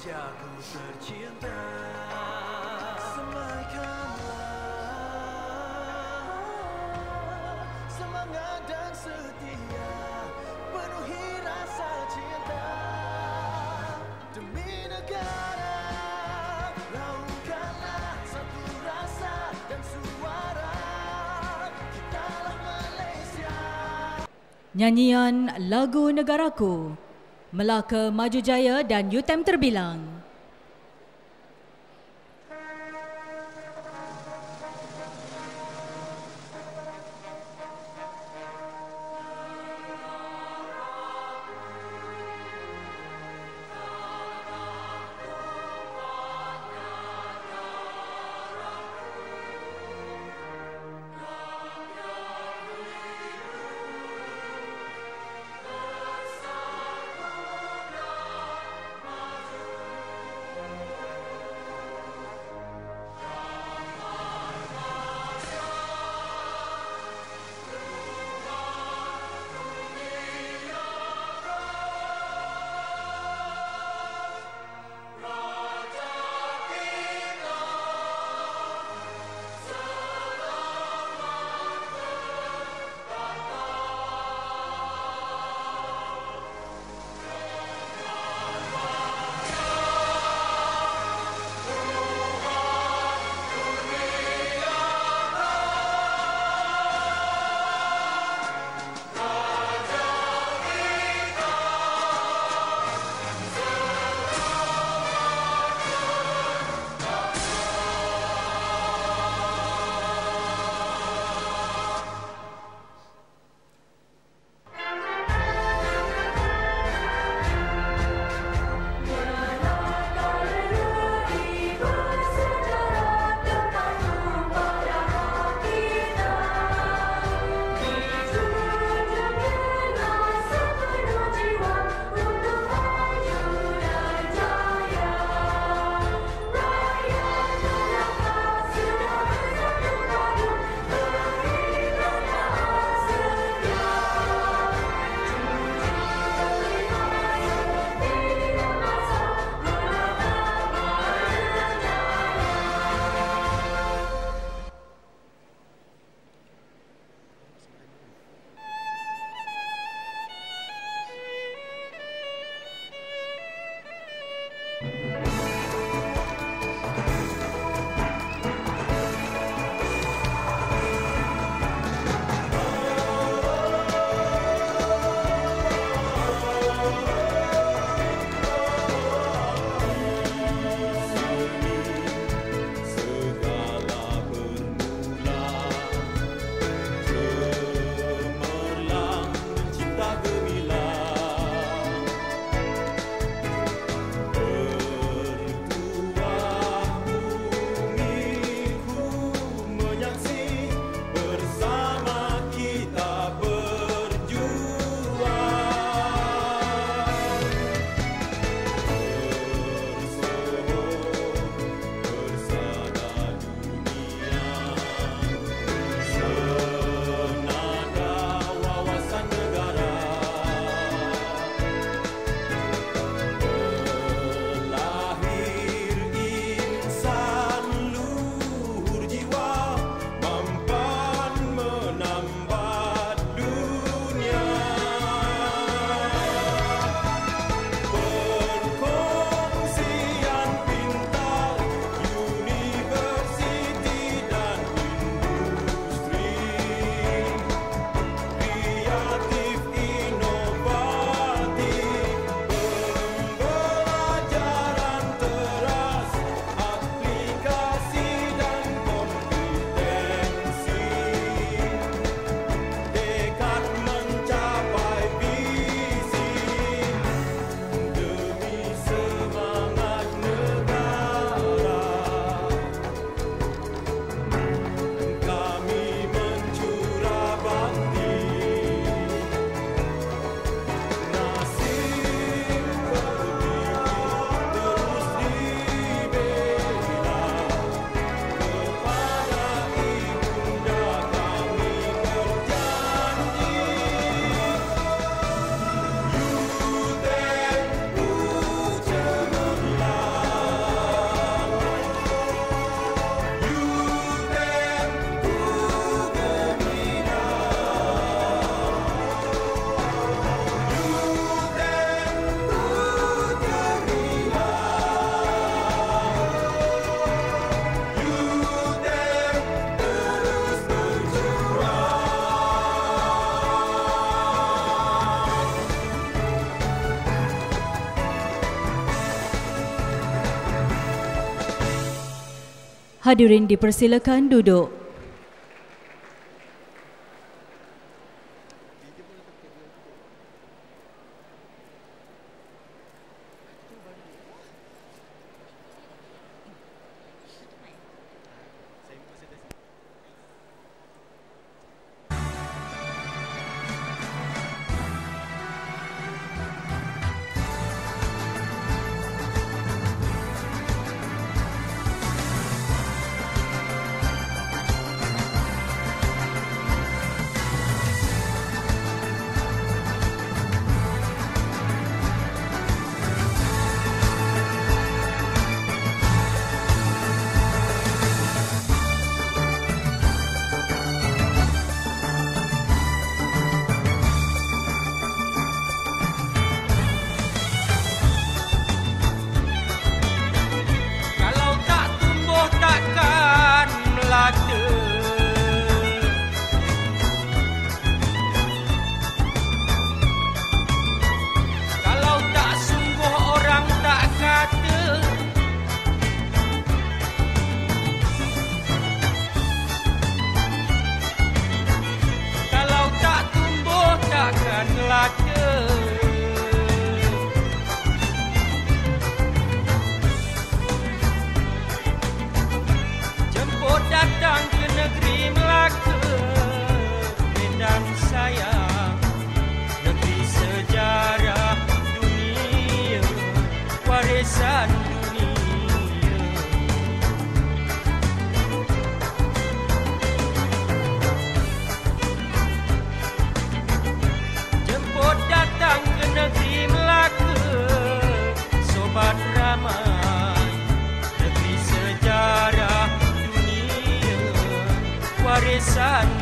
Rajaku tercinta, semaikanlah semangat dan setia, penuhi rasa cinta demi negara. Raungkanlah satu rasa dan suara, kitalah Malaysia. Nyanyian lagu Negaraku, Melaka Maju Jaya dan UTM Terbilang. Hadirin dipersilakan duduk. Jemput datang ke negeri Melaka, Medan sayang, negeri sejarah dunia, warisan dunia. Jemput datang ke negeri Melaka, sobat ramai, negeri sejarah dunia, warisan dunia.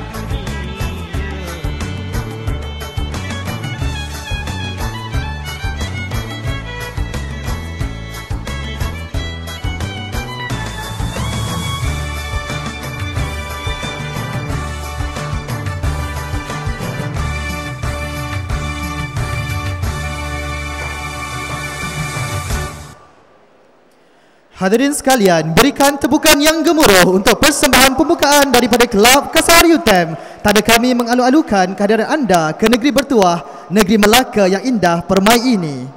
Hadirin sekalian, berikan tepukan yang gemuruh untuk persembahan pembukaan daripada Kelab Kasar UTM. Tanda kami mengalu-alukan kehadiran anda ke negeri bertuah, negeri Melaka yang indah permai ini.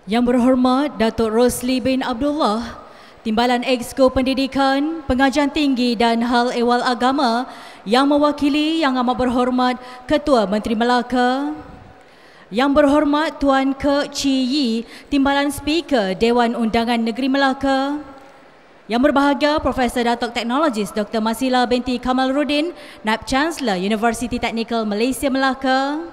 Yang berhormat Datuk Rosli bin Abdullah, Timbalan Exco Pendidikan, Pengajian Tinggi dan Hal Ehwal Agama, yang mewakili Yang Amat Berhormat Ketua Menteri Melaka, Yang berhormat Tuan Ke Chi Yi, Timbalan Speaker Dewan Undangan Negeri Melaka, Yang berbahagia Profesor Datuk Teknologis Dr. Masila binti Kamalruddin, Naib Chancellor Universiti Teknikal Malaysia Melaka,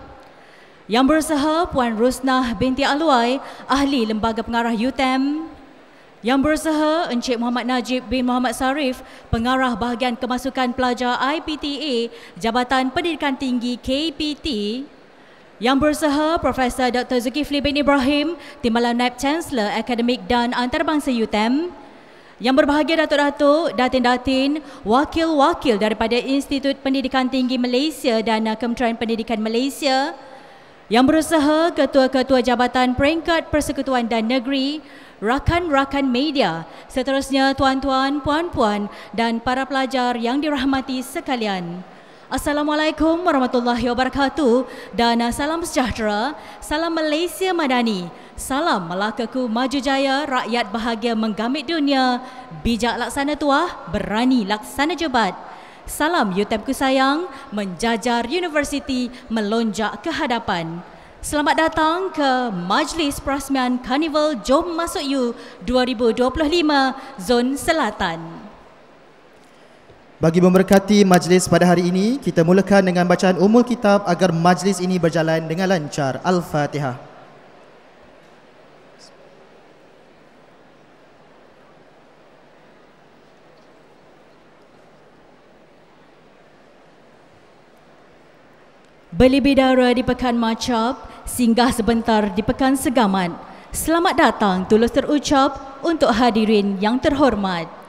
Yang berusaha Puan Rusnah binti Alwai, Ahli Lembaga Pengarah UTM, Yang berusaha Encik Muhammad Najib bin Muhammad Sarif, Pengarah Bahagian Kemasukan Pelajar IPTA, Jabatan Pendidikan Tinggi KPT, Yang berusaha Profesor Dr. Zulkifli bin Ibrahim, Timbalan Naib Chancellor Akademik dan Antarabangsa UTM, Yang berbahagia Datuk-Datuk, Datin-Datin, Wakil-Wakil daripada Institut Pendidikan Tinggi Malaysia dan Kementerian Pendidikan Malaysia, Yang berusaha Ketua-Ketua Jabatan Peringkat Persekutuan dan Negeri, rakan-rakan media, seterusnya tuan-tuan, puan-puan dan para pelajar yang dirahmati sekalian. Assalamualaikum warahmatullahi wabarakatuh dan salam sejahtera, salam Malaysia Madani, salam Melakaku Maju Jaya, rakyat bahagia menggamit dunia, bijak laksana tuah, berani laksana jebat. Salam UTM ku sayang, menjajar universiti melonjak ke hadapan. Selamat datang ke Majlis Perasmian Karnival Jom Masuk You 2025 Zon Selatan. Bagi memberkati majlis pada hari ini, kita mulakan dengan bacaan Ummul Kitab agar majlis ini berjalan dengan lancar. Al-Fatihah. Beli bidara di Pekan Macap, singgah sebentar di Pekan Segamat. Selamat datang tulus terucap untuk hadirin yang terhormat.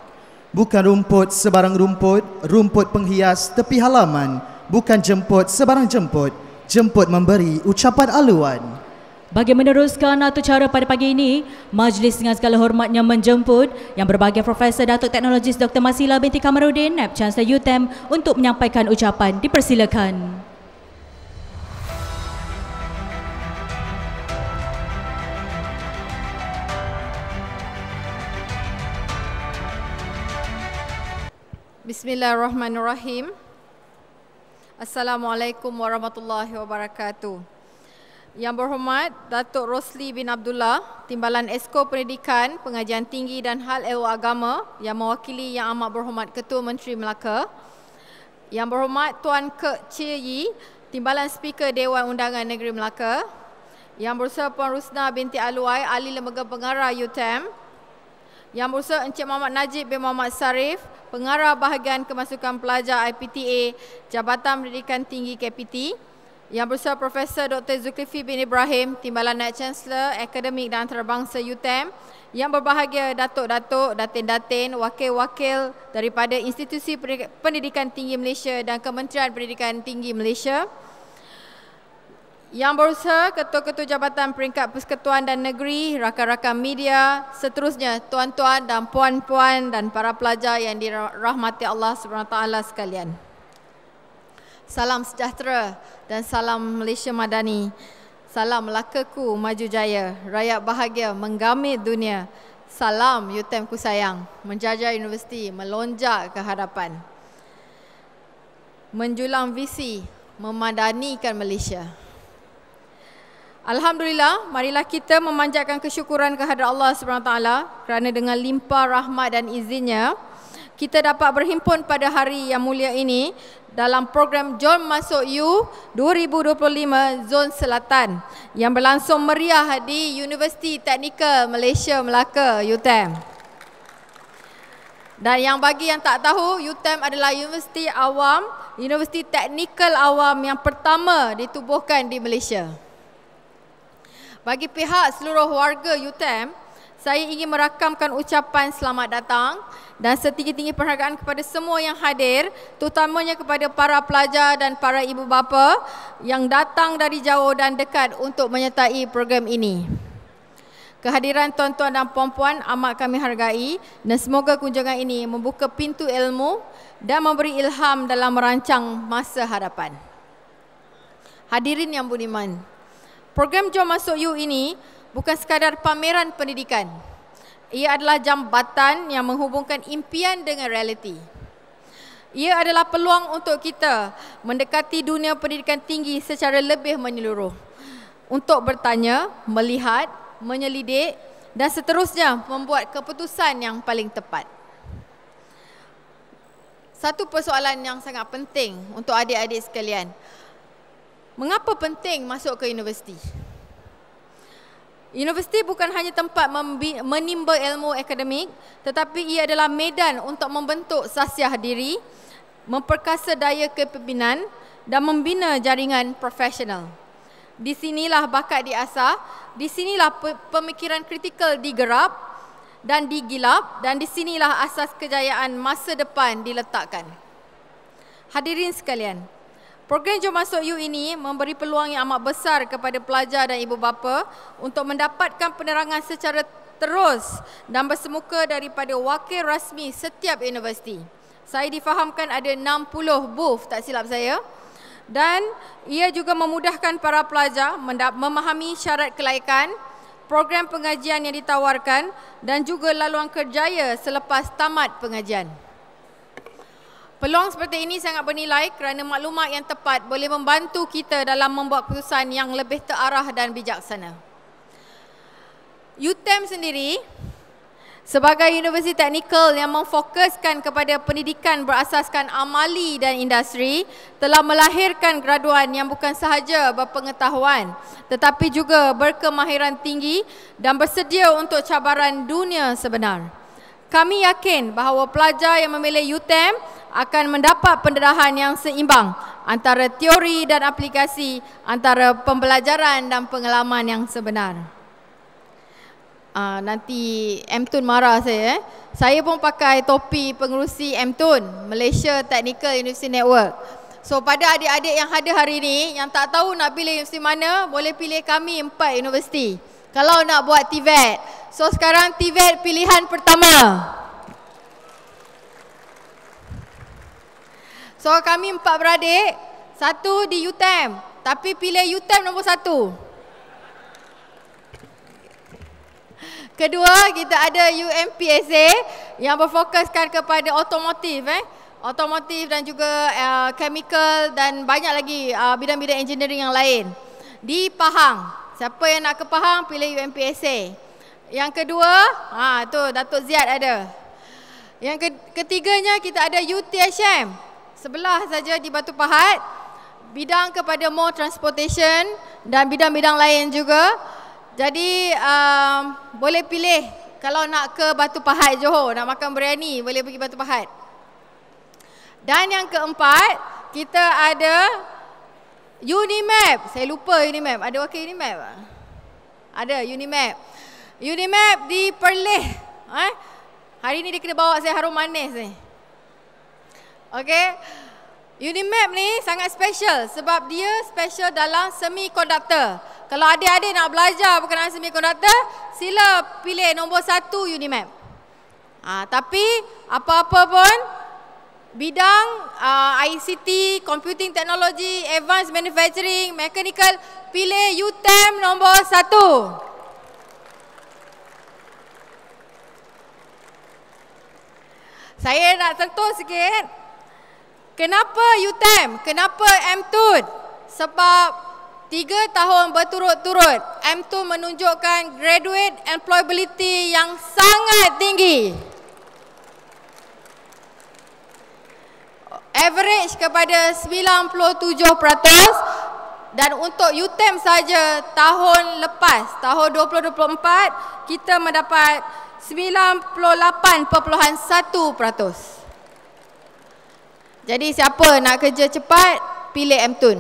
Bukan rumput sebarang rumput, rumput penghias tepi halaman. Bukan jemput sebarang jemput, jemput memberi ucapan aluan. Bagi meneruskan acara pada pagi ini, majlis dengan segala hormatnya menjemput Yang Berbahagia Profesor Datuk Teknologis Dr. Masila binti Kamarudin, Naib Chancellor UTM untuk menyampaikan ucapan. Dipersilakan. Bismillahirrahmanirrahim. Assalamualaikum warahmatullahi wabarakatuh. Yang berhormat Datuk Rosli bin Abdullah, Timbalan Esko Pendidikan, Pengajian Tinggi dan Hal Ehwal Agama yang mewakili Yang Amat Berhormat Ketua Menteri Melaka. Yang berhormat Tuan Kek Chee Yi, Timbalan Speaker Dewan Undangan Negeri Melaka. Yang berusaha Puan Rusna binti Aluai, Ahli Lembaga Pengarah UTM. Yang berusaha Encik Muhammad Najib bin Muhammad Sarif, Pengarah Bahagian Kemasukan Pelajar IPTA, Jabatan Pendidikan Tinggi KPT. Yang berusaha Profesor Dr. Zulkifli bin Ibrahim, Timbalan Naib Chancellor Akademik dan Antarabangsa UTM. Yang berbahagia Datuk-Datuk, Datin-Datin, Wakil-Wakil daripada Institusi Pendidikan Tinggi Malaysia dan Kementerian Pendidikan Tinggi Malaysia. Yang berusaha Ketua-Ketua Jabatan Peringkat Persekutuan dan Negeri, rakan-rakan media, seterusnya tuan-tuan dan puan-puan dan para pelajar yang dirahmati Allah SWT sekalian. Salam sejahtera dan salam Malaysia Madani. Salam Melakaku maju jaya, rakyat bahagia menggamit dunia. Salam UTM ku sayang, menjajah universiti, melonjak ke hadapan. Menjulang visi, memadanikan Malaysia. Alhamdulillah, marilah kita memanjatkan kesyukuran kehadrat Allah SWT kerana dengan limpah rahmat dan izinnya, kita dapat berhimpun pada hari yang mulia ini dalam program Jom Masuk U 2025 Zon Selatan yang berlangsung meriah di Universiti Teknikal Malaysia Melaka, UTM. Dan yang bagi yang tak tahu, UTM adalah universiti awam, universiti teknikal awam yang pertama ditubuhkan di Malaysia. Bagi pihak seluruh warga UTM, saya ingin merakamkan ucapan selamat datang dan setinggi-tinggi penghargaan kepada semua yang hadir, terutamanya kepada para pelajar dan para ibu bapa yang datang dari jauh dan dekat untuk menyertai program ini. Kehadiran tuan-tuan dan puan-puan amat kami hargai dan semoga kunjungan ini membuka pintu ilmu dan memberi ilham dalam merancang masa hadapan. Hadirin yang budiman, program Jom Masuk U ini bukan sekadar pameran pendidikan. Ia adalah jambatan yang menghubungkan impian dengan realiti. Ia adalah peluang untuk kita mendekati dunia pendidikan tinggi secara lebih menyeluruh. Untuk bertanya, melihat, menyelidik dan seterusnya membuat keputusan yang paling tepat. Satu persoalan yang sangat penting untuk adik-adik sekalian. Mengapa penting masuk ke universiti? Universiti bukan hanya tempat menimba ilmu akademik, tetapi ia adalah medan untuk membentuk sasiah diri, memperkasa daya kepimpinan dan membina jaringan profesional. Di sinilah bakat diasah, di sinilah pemikiran kritikal digerap dan digilap, dan di sinilah asas kejayaan masa depan diletakkan. Hadirin sekalian, program Jom Masuk U ini memberi peluang yang amat besar kepada pelajar dan ibu bapa untuk mendapatkan penerangan secara terus dan bersemuka daripada wakil rasmi setiap universiti. Saya difahamkan ada 60 booth, tak silap saya. Dan ia juga memudahkan para pelajar memahami syarat kelaikan, program pengajian yang ditawarkan dan juga laluan kerjaya selepas tamat pengajian. Peluang seperti ini sangat bernilai kerana maklumat yang tepat boleh membantu kita dalam membuat keputusan yang lebih terarah dan bijaksana. UTM sendiri sebagai universiti teknikal yang memfokuskan kepada pendidikan berasaskan amali dan industri telah melahirkan graduan yang bukan sahaja berpengetahuan tetapi juga berkemahiran tinggi dan bersedia untuk cabaran dunia sebenar. Kami yakin bahawa pelajar yang memilih UTM akan mendapat pendedahan yang seimbang antara teori dan aplikasi, antara pembelajaran dan pengalaman yang sebenar. Nanti MTUN marah saya. Saya pun pakai topi pengerusi MTUN, Malaysia Technical University Network. So pada adik-adik yang ada hari ini, yang tak tahu nak pilih universiti mana, boleh pilih kami 4 universiti. Kalau nak buat TVET. So sekarang TVET pilihan pertama. So kami 4 beradik, satu di UTM, tapi pilih UTM nombor 1. Kedua, kita ada UMPSA yang berfokuskan kepada otomotif, otomotif dan juga chemical dan banyak lagi bidang-bidang engineering yang lain. Di Pahang, siapa yang nak ke Pahang pilih UMPSA. Yang kedua, tu Datuk Ziad ada. Yang ketiganya kita ada UTHM, sebelah saja di Batu Pahat, bidang kepada mode transportation dan bidang-bidang lain juga. Jadi boleh pilih kalau nak ke Batu Pahat Johor, nak makan biryani, boleh pergi Batu Pahat. Dan yang keempat, kita ada Unimap. Saya lupa Unimap. Ada wakil Unimap? Ada Unimap. Unimap di Perlis. Hari ni dia kena bawa saya harum manis ni. Okey. Unimap ni sangat special sebab dia special dalam semiconductor. Kalau adik-adik nak belajar berkenaan semiconductor, sila pilih nombor 1 Unimap. Tapi apa-apa pun, bidang ICT, computing technology, advanced manufacturing, mechanical, pilih UTM nombor 1. Saya nak sentuh sikit. Kenapa UTM? Kenapa MTUD? Sebab 3 tahun berturut-turut MTUD menunjukkan graduate employability yang sangat tinggi. Average kepada 97%, dan untuk UTM saja tahun lepas, tahun 2024, kita mendapat 98.1%. Jadi siapa nak kerja cepat, pilih MTUN.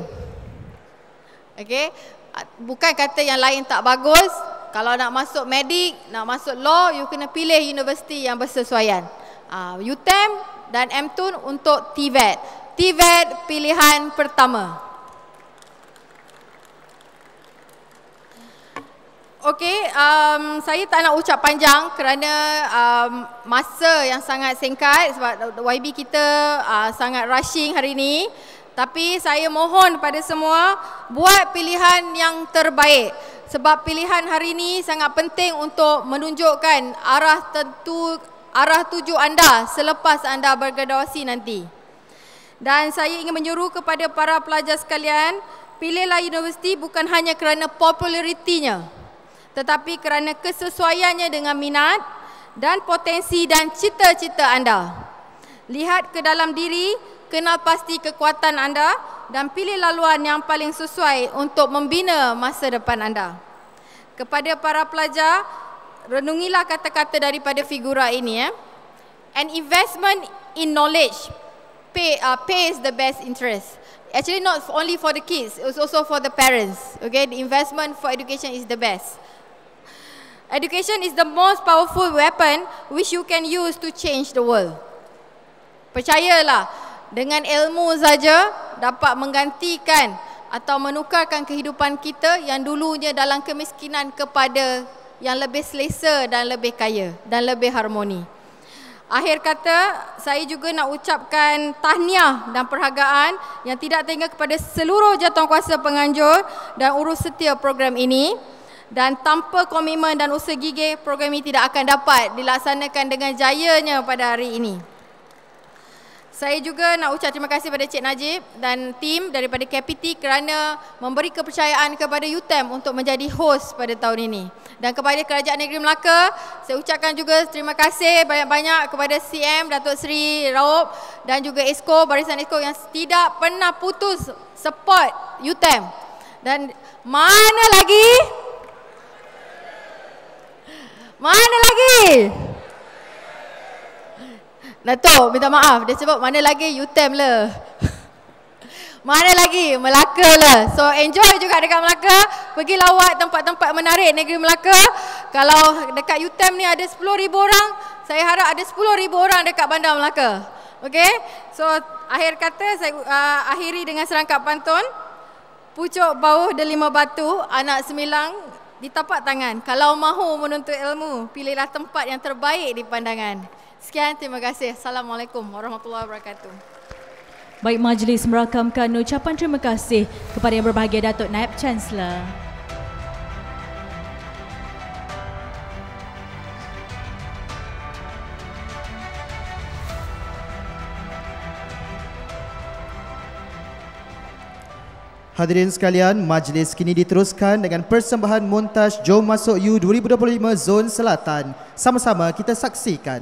Okey, bukan kata yang lain tak bagus. Kalau nak masuk medik, nak masuk law, you kena pilih universiti yang bersesuaian. UTM dan MTUN untuk TVET. TVET pilihan pertama. Okey, saya tak nak ucap panjang kerana masa yang sangat singkat sebab YB kita sangat rushing hari ini. Tapi saya mohon pada semua buat pilihan yang terbaik sebab pilihan hari ini sangat penting untuk menunjukkan arah tuju anda selepas anda bergraduasi nanti. Dan saya ingin menyuruh kepada para pelajar sekalian, pilihlah universiti bukan hanya kerana popularitinya, tetapi kerana kesesuaiannya dengan minat dan potensi dan cita-cita anda. Lihat ke dalam diri, kenal pasti kekuatan anda dan pilih laluan yang paling sesuai untuk membina masa depan anda. Kepada para pelajar, renungilah kata-kata daripada figura ini. An investment in knowledge pays the best interest. Actually not only for the kids, it's also for the parents. Okay, the investment for education is the best. Education is the most powerful weapon which you can use to change the world. Percayalah, dengan ilmu saja dapat menggantikan atau menukarkan kehidupan kita yang dulunya dalam kemiskinan kepada yang lebih selesa dan lebih kaya dan lebih harmoni. Akhir kata, saya juga nak ucapkan tahniah dan perhargaan yang tidak terhingga kepada seluruh jawatankuasa penganjur dan urus setia program ini. Dan tanpa komitmen dan usaha gigih, program ini tidak akan dapat dilaksanakan dengan jayanya pada hari ini. Saya juga nak ucap terima kasih pada Cik Najib dan tim daripada KPT kerana memberi kepercayaan kepada UTM untuk menjadi host pada tahun ini. Dan kepada Kerajaan Negeri Melaka, saya ucapkan juga terima kasih banyak-banyak kepada CM Datuk Seri Raub dan juga ESCO, Barisan ESCO yang tidak pernah putus support UTM. Dan mana lagi? Datuk, minta maaf. Dia sebut mana lagi UTM lah. Mana lagi? Melaka lah. So enjoy juga dekat Melaka. Pergi lawat tempat-tempat menarik negeri Melaka. Kalau dekat UTM ni ada 10,000 orang, saya harap ada 10,000 orang dekat Bandar Melaka. Okay? So Akhir kata saya akhiri dengan serangkap pantun. Pucuk bauh delima batu, anak semilang di tapak tangan. Kalau mahu menuntut ilmu, pilihlah tempat yang terbaik di pandangan. Sekian, terima kasih. Assalamualaikum warahmatullahi wabarakatuh. Baik, majlis merakamkan ucapan terima kasih kepada yang berbahagia Datuk Naib Chancellor. Hadirin sekalian, majlis kini diteruskan dengan persembahan montaj Jom Masuk You 2025 Zon Selatan. Sama-sama kita saksikan.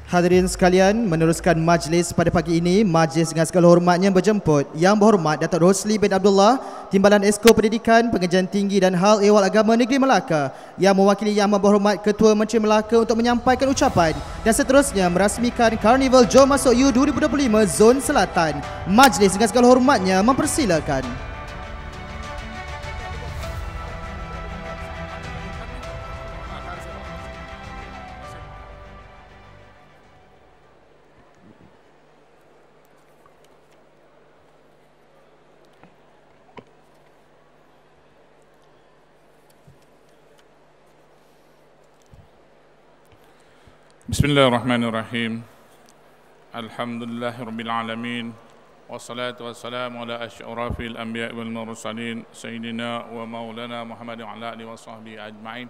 Hadirin sekalian, meneruskan majlis pada pagi ini, majlis dengan segala hormatnya berjemput Yang Berhormat Datuk Rosli bin Abdullah, Timbalan Esko Pendidikan, Pengajian Tinggi dan Hal Ehwal Agama Negeri Melaka, yang mewakili Yang Berhormat Ketua Menteri Melaka untuk menyampaikan ucapan dan seterusnya merasmikan Karnival Jom Masuk You 2025 Zon Selatan. Majlis dengan segala hormatnya mempersilakan. Bismillahirrahmanirrahim. Alhamdulillahirabbil alamin. Wassalatu wassalamu ala asyrafil anbiya'i wal mursalin sayyidina wa maulana Muhammad wa ala alihi washabbihi ajma'in.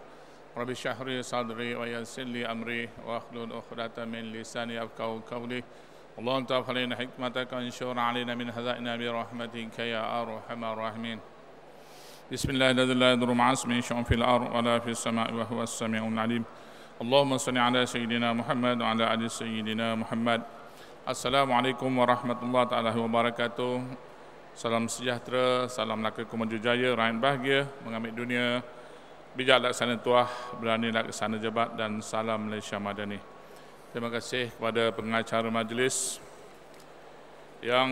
Rabbi shrah li sadri wa yassir li amri wa hlul 'uqdatam min lisani yafqahu qawli. Allahumma ta'af alaina hikmataka wa anshur alaina min hazaina bi rahmatika ya arhamar rahimin. Bismillahirrahmanirrahim. Ma'asmi syu'un fil ardh wa la fis sama'i wa huwas sami'ul 'alim. Allahumma salli ala Sayyidina Muhammad wa ala ali Sayyidina Muhammad. Assalamualaikum warahmatullahi wabarakatuh. Salam sejahtera, salam Melaka Kemaju Jaya, rakyat bahagia, mengambil dunia, bijak laksana tuah, berani laksana jebat dan salam Malaysia Madani. Terima kasih kepada pengacara majlis yang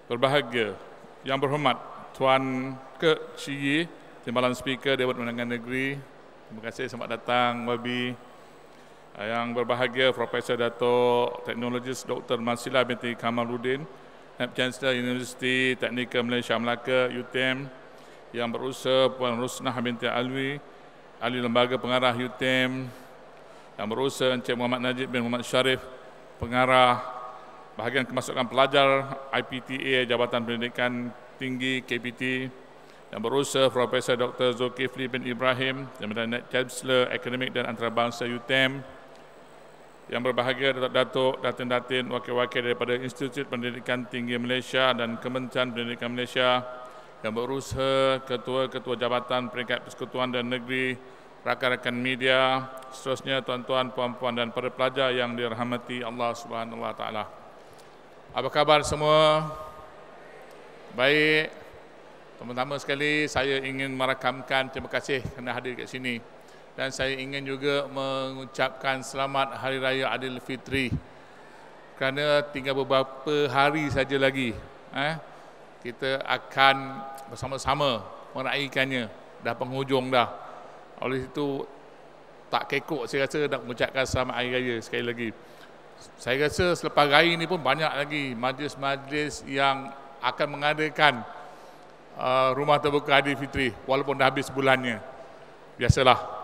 berbahagia, yang berhormat Tuan Kek Chee, Timbalan Speaker Dewan Undangan Negeri. Terima kasih, selamat datang Wabi. Yang berbahagia Profesor Dato' Teknologis Dr. Marsila binti Kamaluddin, Naib Chancellor Universiti Teknikal Malaysia Melaka UTM, yang berusaha Puan Rusnah binti Alwi, ahli lembaga pengarah UTM, yang berusaha Encik Muhammad Najib bin Muhammad Sharif, pengarah bahagian kemasukan pelajar IPTA Jabatan Pendidikan Tinggi KPT, yang berusaha Profesor Dr. Zulkifli bin Ibrahim, yang menjadi Naib Chancellor Akademik dan Antarabangsa UTM, yang berbahagia Datuk Datin-Datin, wakil-wakil daripada Institut Pendidikan Tinggi Malaysia dan Kementerian Pendidikan Malaysia, yang berusaha ketua-ketua jabatan peringkat persekutuan dan negeri, rakan-rakan media, seterusnya tuan-tuan, puan-puan dan para pelajar yang dirahmati Allah Subhanahu Wa Taala. Apa khabar semua? Baik. Pertama sekali saya ingin merakamkan terima kasih kerana hadir kat sini. Dan saya ingin juga mengucapkan selamat Hari Raya Aidilfitri, kerana tinggal beberapa hari saja lagi kita akan bersama-sama meraihkannya. Dah penghujung dah. Oleh itu tak kekok saya rasa nak mengucapkan selamat Hari Raya sekali lagi. Saya rasa selepas raya ni pun banyak lagi majlis-majlis yang akan mengadakan rumah terbuka Aidilfitri walaupun dah habis bulannya. Biasalah,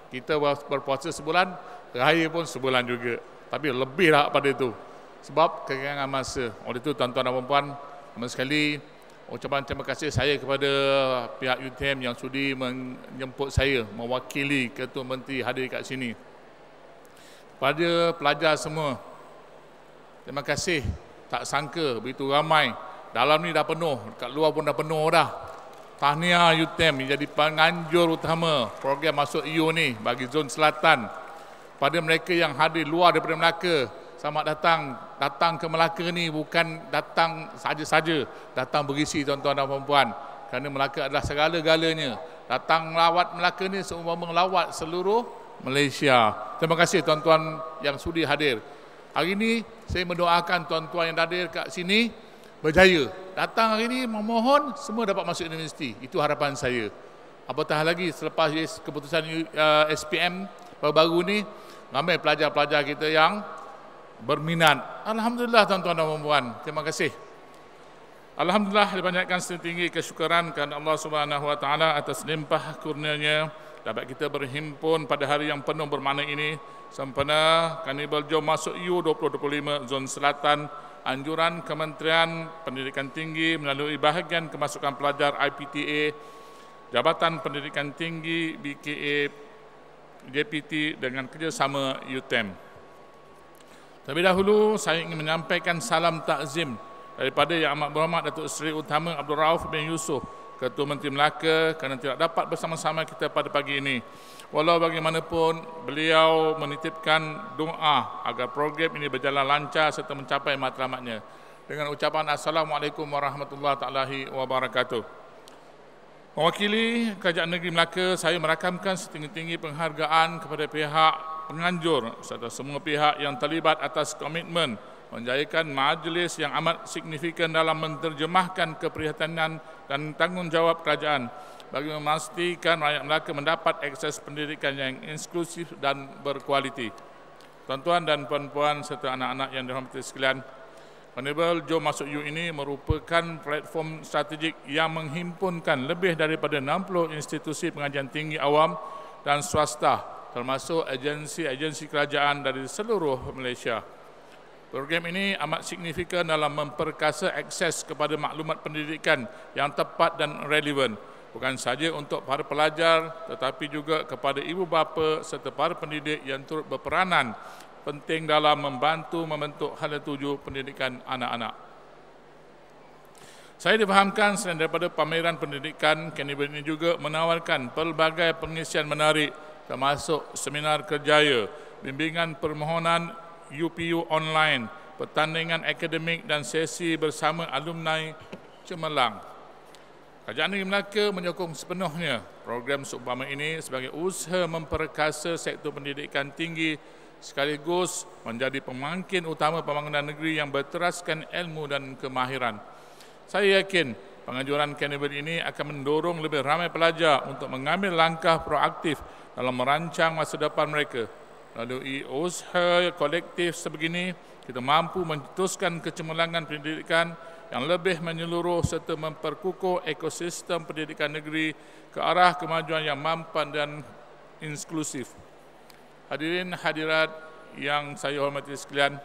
kita berpuasa sebulan, raya pun sebulan juga. Tapi lebih lah pada itu. Sebab kekurangan masa. Oleh itu tuan-tuan dan puan-puan, pertama sekali ucapan terima kasih saya kepada pihak UTM yang sudi menjemput saya mewakili Ketua Menteri hadir kat sini. Pada pelajar semua, terima kasih. Tak sangka begitu ramai. Dalam ni dah penuh, kat luar pun dah penuh dah. Tahniah UTM menjadi penganjur utama program masuk EU ni bagi zon selatan. Pada mereka yang hadir luar daripada Melaka, selamat datang. Datang ke Melaka ni bukan datang saja-saja, datang berisi tuan-tuan dan puan-puan. Kerana Melaka adalah segala-galanya. Datang melawat Melaka ni seumpama melawat seluruh Malaysia. Terima kasih tuan-tuan yang sudi hadir. Hari ini saya mendoakan tuan-tuan yang hadir kat sini berjaya. Datang hari ini memohon semua dapat masuk universiti. Itu harapan saya. Apatah lagi selepas keputusan SPM baru-baru ni, ramai pelajar-pelajar kita yang berminat. Alhamdulillah tuan-tuan dan puan-puan. Terima kasih. Alhamdulillah dipanjatkan setinggi kesyukuran kepada Allah Subhanahu Wa Taala atas limpah kurnianya dapat kita berhimpun pada hari yang penuh bermakna ini sempena Karnival Jom Masuk EU 2025 Zon Selatan. Anjuran Kementerian Pendidikan Tinggi melalui bahagian kemasukan pelajar IPTA, Jabatan Pendidikan Tinggi BKA, JPT dengan kerjasama UTM. Terlebih dahulu saya ingin menyampaikan salam takzim daripada Yang Amat Berhormat Datuk Seri Utama Abdul Rauf bin Yusof, Ketua Menteri Melaka, kerana tidak dapat bersama-sama kita pada pagi ini. Walau bagaimanapun, beliau menitipkan doa agar program ini berjalan lancar serta mencapai matlamatnya. Dengan ucapan Assalamualaikum warahmatullahi wabarakatuh. Mewakili Kerajaan Negeri Melaka, saya merakamkan setinggi-tinggi penghargaan kepada pihak penganjur serta semua pihak yang terlibat atas komitmen menjayakan majlis yang amat signifikan dalam menterjemahkan keprihatinan dan tanggungjawab kerajaan bagi memastikan rakyat Melaka mendapat akses pendidikan yang inklusif dan berkualiti. Tuan-tuan dan puan-puan serta anak-anak yang dirahmati sekalian, Karnival Jom Masuk EU ini merupakan platform strategik yang menghimpunkan lebih daripada 60 institusi pengajian tinggi awam dan swasta, termasuk agensi-agensi kerajaan dari seluruh Malaysia. Program ini amat signifikan dalam memperkasa akses kepada maklumat pendidikan yang tepat dan relevan, bukan sahaja untuk para pelajar tetapi juga kepada ibu bapa serta para pendidik yang turut berperanan penting dalam membantu membentuk hala tuju pendidikan anak-anak. Saya difahamkan selain daripada pameran pendidikan, Karnival ini juga menawarkan pelbagai pengisian menarik termasuk seminar kerjaya, bimbingan permohonan UPU online, pertandingan akademik dan sesi bersama alumni cemerlang. Kerajaan Negeri Melaka menyokong sepenuhnya program seumpama ini sebagai usaha memperkasa sektor pendidikan tinggi sekaligus menjadi pemangkin utama pembangunan negeri yang berteraskan ilmu dan kemahiran. Saya yakin penganjuran Carnival ini akan mendorong lebih ramai pelajar untuk mengambil langkah proaktif dalam merancang masa depan mereka. Melalui usaha kolektif sebegini, kita mampu mencetuskan kecemerlangan pendidikan yang lebih menyeluruh serta memperkukuh ekosistem pendidikan negeri ke arah kemajuan yang mampan dan inklusif. Hadirin hadirat yang saya hormati sekalian,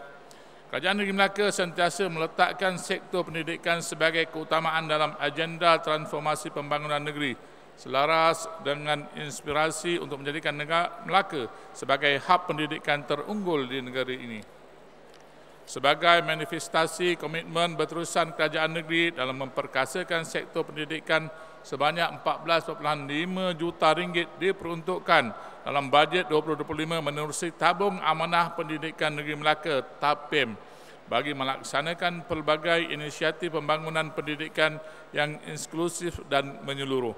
Kerajaan Negeri Melaka sentiasa meletakkan sektor pendidikan sebagai keutamaan dalam agenda transformasi pembangunan negeri, selaras dengan inspirasi untuk menjadikan negara Melaka sebagai hub pendidikan terunggul di negara ini. Sebagai manifestasi komitmen berterusan kerajaan negeri dalam memperkasakan sektor pendidikan, sebanyak 14.5 juta ringgit diperuntukkan dalam bajet 2025 menerusi tabung amanah pendidikan negeri Melaka (TAPEM) bagi melaksanakan pelbagai inisiatif pembangunan pendidikan yang inklusif dan menyeluruh.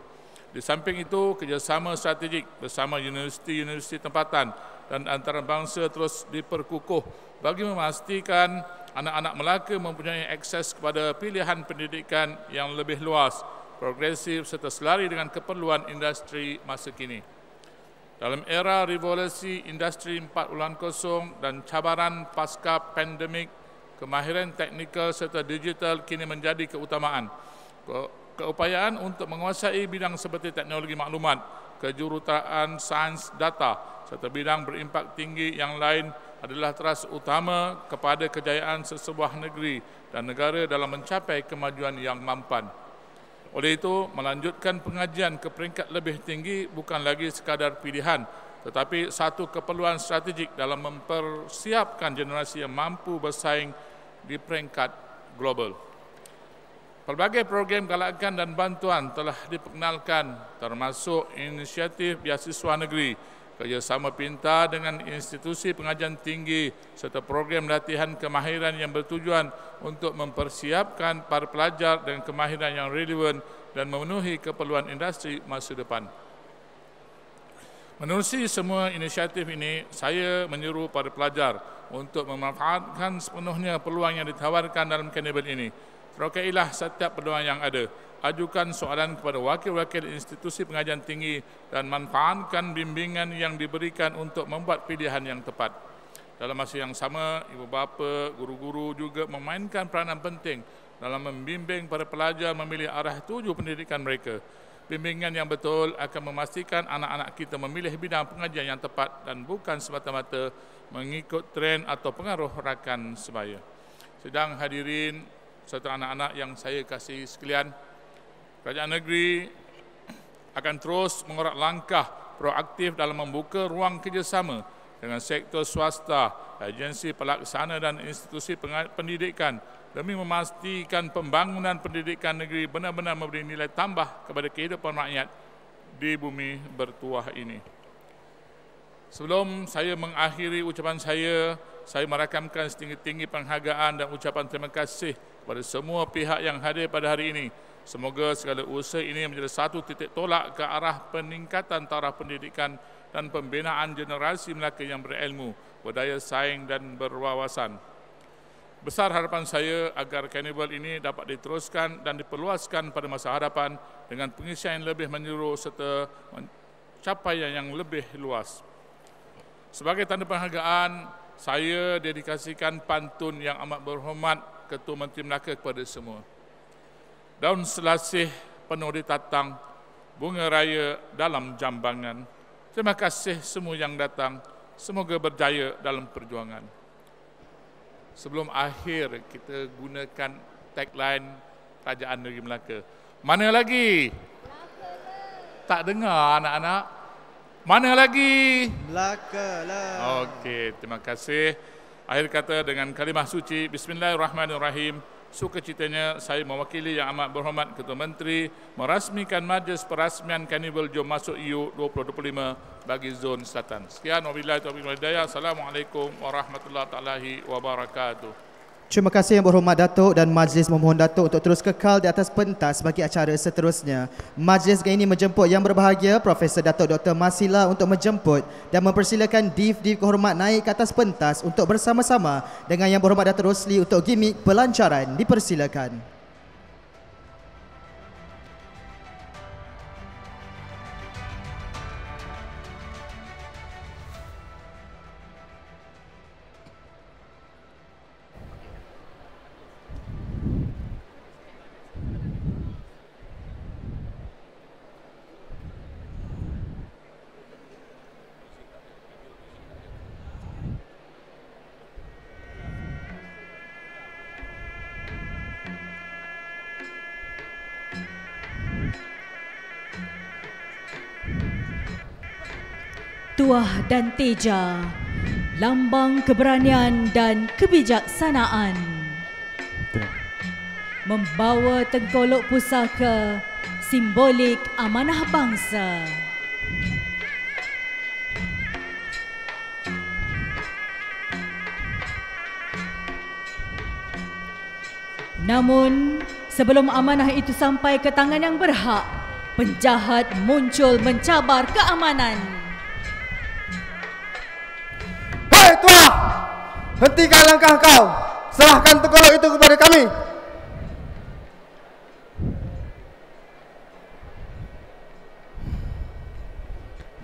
Di samping itu, kerjasama strategik bersama universiti-universiti tempatan dan antarabangsa terus diperkukuh bagi memastikan anak-anak Melaka mempunyai akses kepada pilihan pendidikan yang lebih luas, progresif serta selari dengan keperluan industri masa kini. Dalam era revolusi industri 4.0 dan cabaran pasca pandemik, kemahiran teknikal serta digital kini menjadi keutamaan. Keupayaan untuk menguasai bidang seperti teknologi maklumat, kejuruteraan sains data serta bidang berimpak tinggi yang lain adalah teras utama kepada kejayaan sesebuah negeri dan negara dalam mencapai kemajuan yang mampan. Oleh itu, melanjutkan pengajian ke peringkat lebih tinggi bukan lagi sekadar pilihan, tetapi satu keperluan strategik dalam mempersiapkan generasi yang mampu bersaing di peringkat global. Pelbagai program galakan dan bantuan telah diperkenalkan, termasuk inisiatif beasiswa negeri, kerjasama pintar dengan institusi pengajian tinggi serta program latihan kemahiran yang bertujuan untuk mempersiapkan para pelajar dengan kemahiran yang relevan dan memenuhi keperluan industri masa depan. Menerusi semua inisiatif ini, saya menyeru para pelajar untuk memanfaatkan sepenuhnya peluang yang ditawarkan dalam Carnival ini. Rokailah setiap peluang yang ada. Ajukan soalan kepada wakil-wakil institusi pengajian tinggi dan manfaatkan bimbingan yang diberikan untuk membuat pilihan yang tepat. Dalam masa yang sama, ibu bapa, guru-guru juga memainkan peranan penting dalam membimbing para pelajar memilih arah tuju pendidikan mereka. Bimbingan yang betul akan memastikan anak-anak kita memilih bidang pengajian yang tepat dan bukan semata-mata mengikut tren atau pengaruh rakan sebaya. Sedang hadirin serta anak-anak yang saya kasihi sekalian, kerajaan negeri akan terus mengorak langkah proaktif dalam membuka ruang kerjasama dengan sektor swasta, agensi pelaksana dan institusi pendidikan demi memastikan pembangunan pendidikan negeri benar-benar memberi nilai tambah kepada kehidupan rakyat di bumi bertuah ini. Sebelum saya mengakhiri ucapan saya merakamkan setinggi-tinggi penghargaan dan ucapan terima kasih kepada semua pihak yang hadir pada hari ini. Semoga segala usaha ini menjadi satu titik tolak ke arah peningkatan taraf pendidikan dan pembinaan generasi Melaka yang berilmu, berdaya saing dan berwawasan. Besar harapan saya agar Carnival ini dapat diteruskan dan diperluaskan pada masa hadapan dengan pengisian yang lebih menyeluruh serta pencapaian yang lebih luas. Sebagai tanda penghargaan, saya dedikasikan pantun yang amat berhormat Ketua Menteri Melaka kepada semua. Daun selasih penuh ditatang, bunga raya dalam jambangan. Terima kasih semua yang datang, semoga berjaya dalam perjuangan. Sebelum akhir, kita gunakan tagline Kerajaan Negeri Melaka. Mana lagi? Tak dengar anak-anak? Mana lagi? Melaka lah. Okey, terima kasih. Akhir kata dengan kalimah suci, Bismillahirrahmanirrahim. Sukacitanya saya mewakili yang amat berhormat Ketua Menteri merasmikan majlis perasmian Carnival Jom Masuk EU 2025 bagi Zon Selatan. Sekian, wabillahi taufiq wal hidayah. Assalamualaikum warahmatullahi wabarakatuh. Terima kasih Yang Berhormat Datuk dan Majlis memohon Datuk untuk terus kekal di atas pentas bagi acara seterusnya. Majlis ini menjemput Yang Berbahagia Profesor Datuk Dr. Masila untuk menjemput dan mempersilakan Div-Div Kehormat naik ke atas pentas untuk bersama-sama dengan Yang Berhormat Datuk Rosli untuk gimik pelancaran. Dipersilakan. Tuah dan Teja, lambang keberanian dan kebijaksanaan. Membawa tengkolok pusaka, simbolik amanah bangsa. Namun, sebelum amanah itu sampai ke tangan yang berhak, penjahat muncul mencabar keamanan. Hei Tuah, hentikan langkah kau. Serahkan tengkolok itu kepada kami.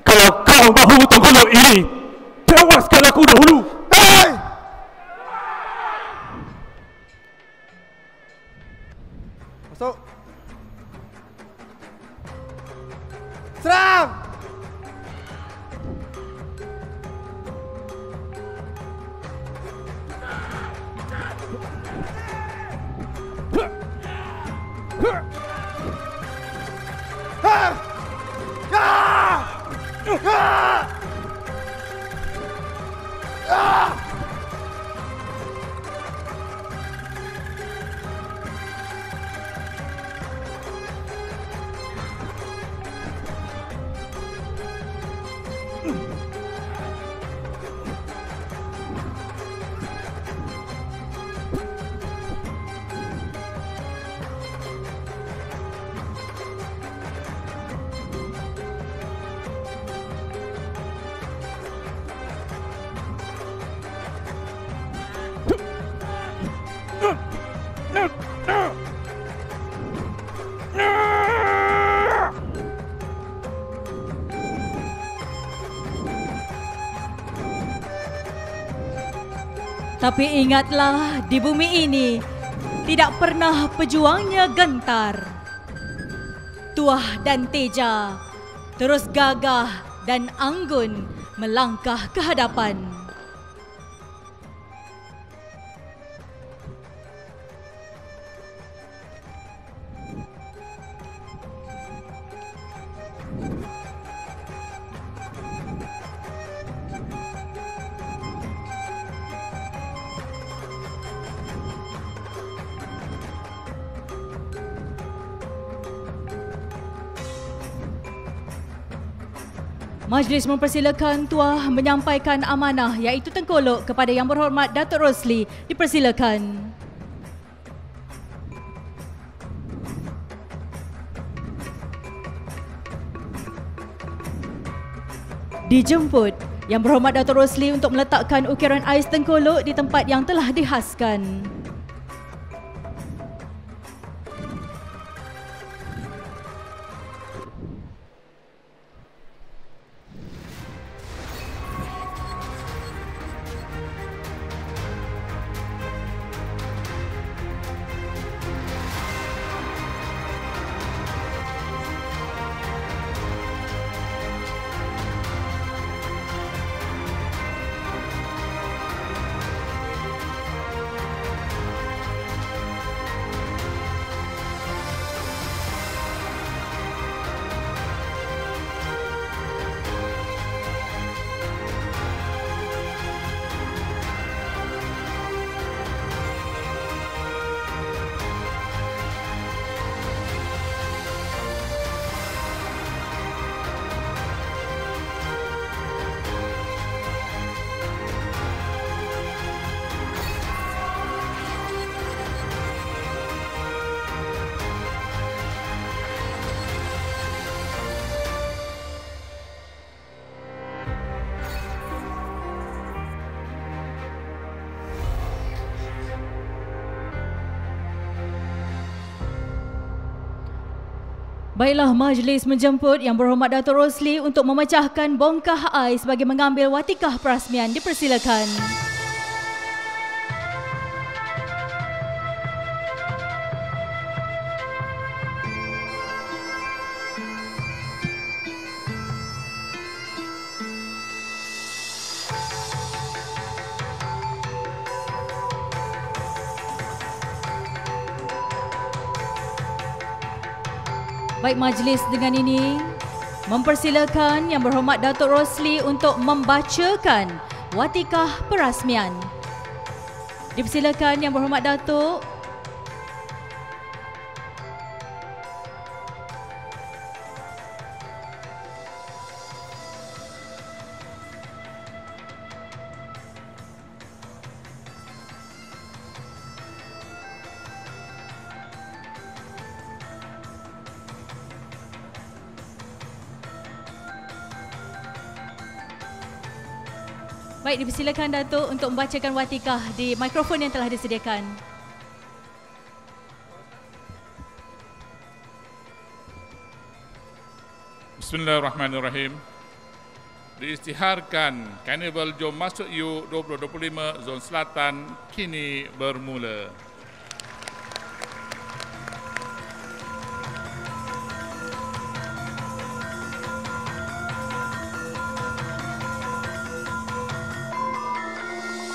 Kalau kau mahu tengkolok ini, tewaskan aku dahulu. Hei! Masuk. Serang! Tapi ingatlah, di bumi ini tidak pernah pejuangnya gentar. Tuah dan Teja terus gagah dan anggun melangkah ke hadapan. Majlis mempersilakan Tuah menyampaikan amanah iaitu tengkolok kepada Yang Berhormat Datuk Rosli. Dipersilakan. Dijemput Yang Berhormat Datuk Rosli untuk meletakkan ukiran ais tengkolok di tempat yang telah dihaskan. Baiklah, majlis menjemput Yang Berhormat Datuk Rosli untuk memecahkan bongkah ais bagi mengambil watikah perasmian. Dipersilakan. Baik, majlis dengan ini mempersilakan Yang Berhormat Datuk Rosli untuk membacakan watikah perasmian. Dipersilakan Yang Berhormat Datuk. Baik, dipersilakan Datuk untuk membacakan watikah di mikrofon yang telah disediakan. Bismillahirrahmanirrahim. Diisytiharkan Karnival Jom Masuk You 2025 Zon Selatan kini bermula.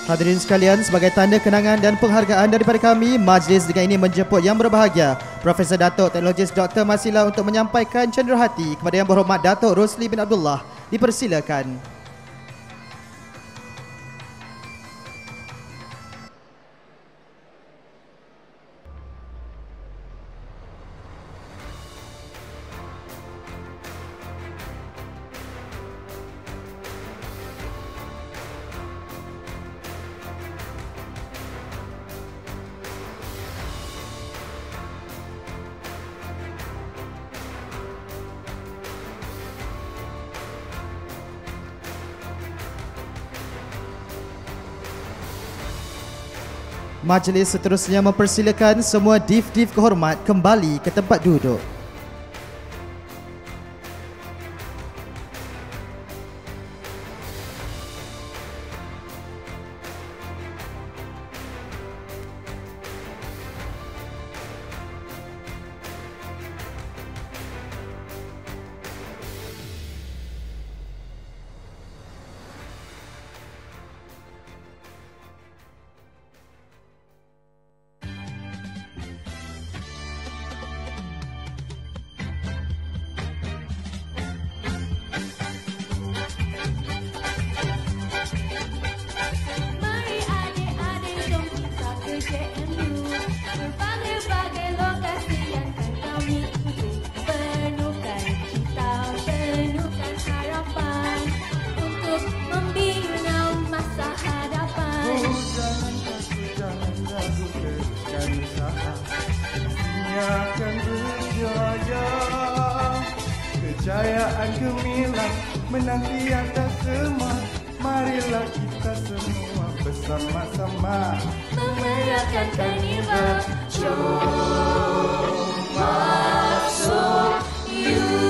Hadirin sekalian, sebagai tanda kenangan dan penghargaan daripada kami, majlis dengan ini menjemput yang berbahagia Profesor Datuk Teknologis Dr. Masila untuk menyampaikan cenderahati kepada Yang Berhormat Datuk Rosli bin Abdullah. Dipersilakan. Majlis seterusnya mempersilakan semua div-div kehormat kembali ke tempat duduk. Kejayaan gemilang menanti anda semua. Marilah kita semua bersama-sama memeriahkan Karnival Jom Masuk You.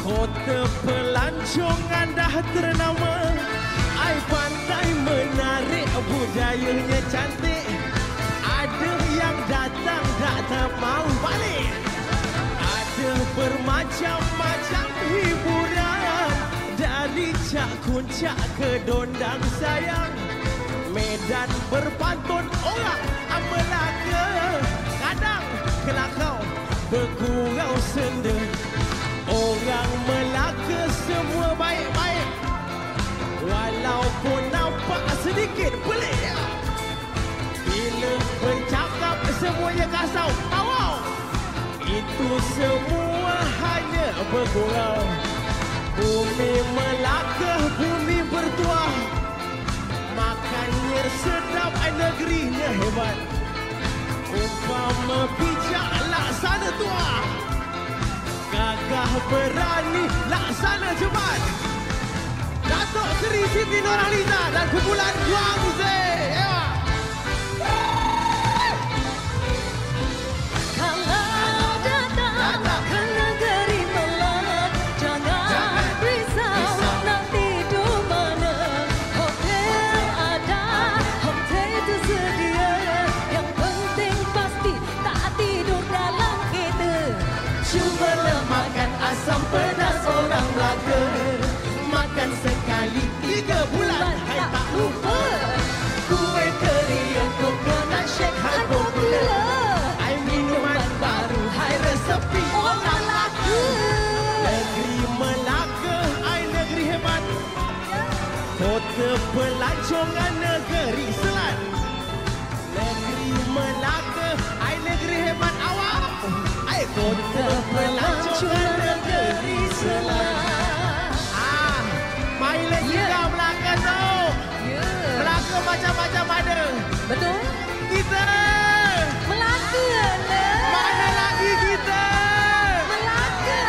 Kota pelancongan dah ternama, air pantai menarik, budayanya cantik. Ada yang datang tak mau balik. Ada bermacam-macam hiburan, dari cak kuncak ke dondang sayang. Medan berpantun orang Melaka, kadang kelakau bergurau senda. Orang Melaka semua baik-baik, walaupun nampak sedikit pelik. Bila bercakap semuanya kasau, awau. Itu semua hanya bergurau. Bumi Melaka, bumi bertuah. Makannya sedap, negerinya hebat. Umpama bijak, laksana tua. Gagah berani, laksana cepat. Datuk Seri Siti Nurhaliza dan kumpulan Guangzhe. Kalau datang ke negeri Melaka, jangan risau nanti di mana. Hotel ada, homestay tersedia. Yang penting pasti tak tidur dalam kereta. Cubalah makan asam pedas orang Melaka. Makan sekali 3 bulan, hai tak lupa. Kuih keria, coconut shake, hai popular. Hai minuman baru, hai resepi orang Melaka. Negeri Melaka, hai negeri hebat. Kota pelancongan negeri Selat. Negeri Melaka, hai negeri hebat awak. Hai kota pelancongan negeri Selat. Mai lagi kau Melaka tu. Melaka macam-macam ada. Betul? Kita Melaka lah. mana lagi kita? Melaka.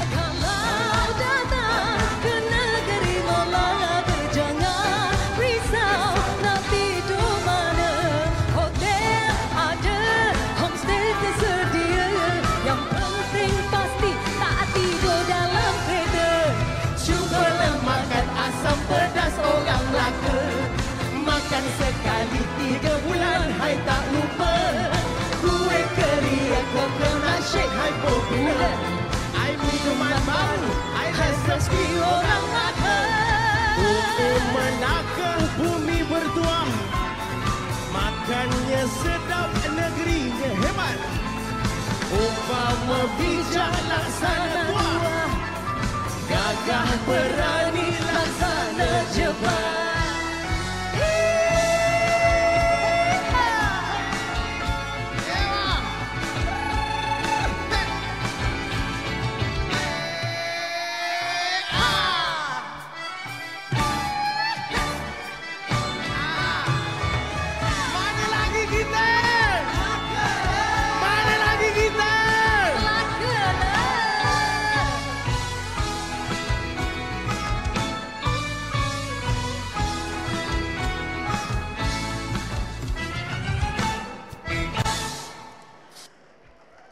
Kalau datang ke negeri Melaka, jangan risau nanti di mana. Hotel ada, homestay tersedia. Yang penting pasti tak tidur dalam kereta. Cubalah makan asam pedas orang Melaka. Makan sekali 3 bulan, hai tak lupa. Kuih keria, coconut shake, hai popular. Hai minuman baru, hai resepi orang Melaka. Bumi Melaka, bumi bertuah. Makannya sedap, negerinya hebat. Umpama bijak, laksana tua. Gagah berani, laksana cepat. Mana lagi kita? Mana lagi kita? Melaka lah.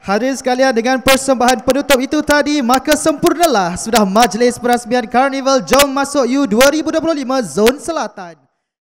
Hadirin sekalian, dengan persembahan penutup itu tadi, maka sempurnalah sudah majlis perasmian Karnival Jom Masuk You 2025 Zon Selatan.